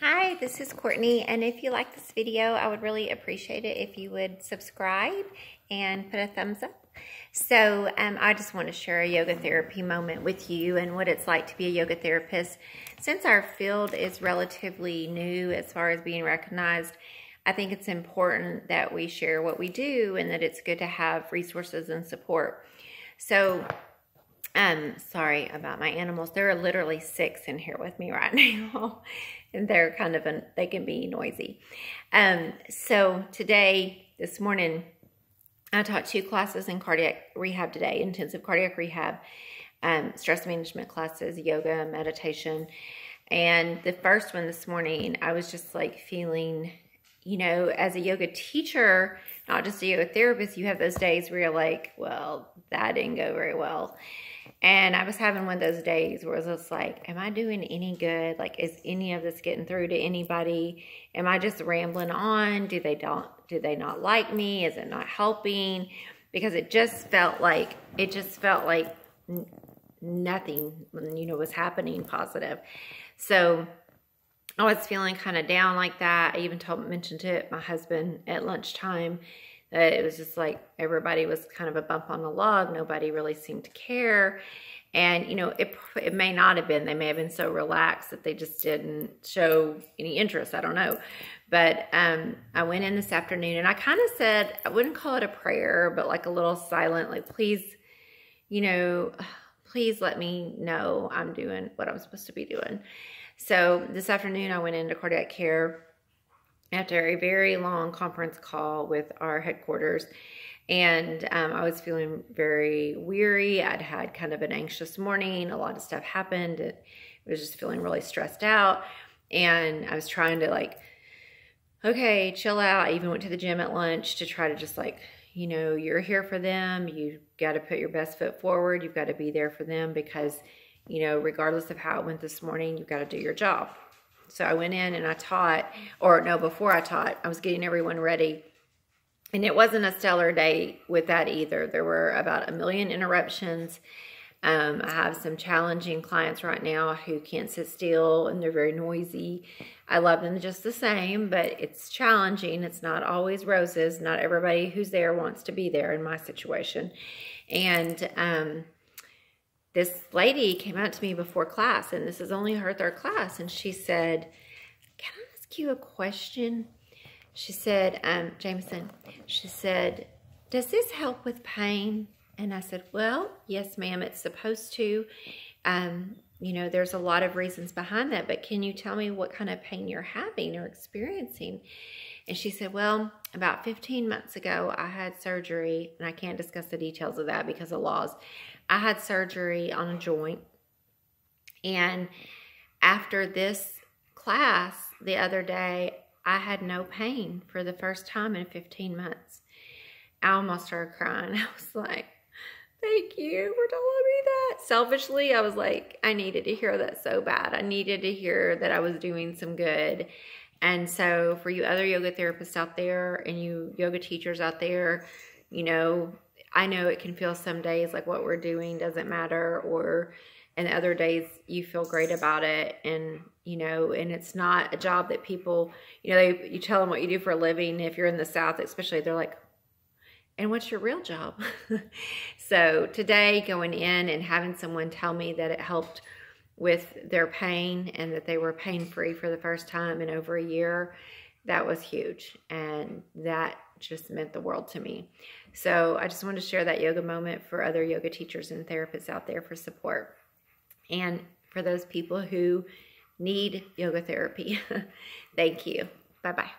Hi, this is Courtney, and if you like this video, I would really appreciate it if you would subscribe and put a thumbs up. So I just want to share a yoga therapy moment with you and what it's like to be a yoga therapist. Since our field is relatively new as far as being recognized, I think it's important that we share what we do and that it's good to have resources and support. So sorry about my animals. There are literally 6 in here with me right now. And they're they can be noisy. So this morning, I taught 2 classes in cardiac rehab today, intensive cardiac rehab, stress management classes, yoga, meditation. And the first one this morning, I was just like feeling, as a yoga teacher, not just a yoga therapist, you have those days where you're like, well, that didn't go very well. And I was having one of those days where it was just like, am I doing any good? Like, is any of this getting through to anybody? Am I just rambling on? Do they not like me? Is it not helping? Because it just felt like nothing, was happening positive. So I was feeling kind of down like that. I even mentioned to my husband at lunchtime that it was just like everybody was kind of a bump on the log. Nobody really seemed to care. And, it may not have been. They may have been so relaxed that they just didn't show any interest. I don't know. But I went in this afternoon and I kind of said, I wouldn't call it a prayer, but like a little silent, like, please, please let me know I'm doing what I'm supposed to be doing. So this afternoon I went into cardiac care after a very long conference call with our headquarters. And I was feeling very weary. I'd had kind of an anxious morning. A lot of stuff happened. It was just feeling really stressed out. And I was trying to okay, chill out. I even went to the gym at lunch to try to just you're here for them. You got to put your best foot forward. You've got to be there for them because, regardless of how it went this morning, you've got to do your job. So I went in and I taught, before I taught, I was getting everyone ready. And it wasn't a stellar day with that either. There were about 1 million interruptions. I have some challenging clients right now who can't sit still and they're very noisy. I love them just the same, but it's challenging. It's not always roses. Not everybody who's there wants to be there in my situation. And this lady came out to me before class, and this is only her 3rd class, and she said, can I ask you a question? She said, Jameson, she said, does this help with pain? And I said, well, yes, ma'am, it's supposed to. There's a lot of reasons behind that, but can you tell me what kind of pain you're having or experiencing? And she said, well, about 15 months ago, I had surgery, and I can't discuss the details of that because of laws. I had surgery on a joint, and after this class the other day, I had no pain for the first time in 15 months. I almost started crying. I was like, thank you for telling me that. Selfishly, I was like, I needed to hear that so bad. I needed to hear that I was doing some good. And so for you other yoga therapists out there and you yoga teachers out there, I know it can feel some days like what we're doing doesn't matter, and other days you feel great about it. And, and it's not a job that people, you tell them what you do for a living. If you're in the South, especially, they're like, and what's your real job? So today going in and having someone tell me that it helped with their pain and that they were pain-free for the first time in over a year, that was huge. And that just meant the world to me. So I just wanted to share that yoga moment for other yoga teachers and therapists out there for support. And for those people who need yoga therapy, thank you. Bye-bye.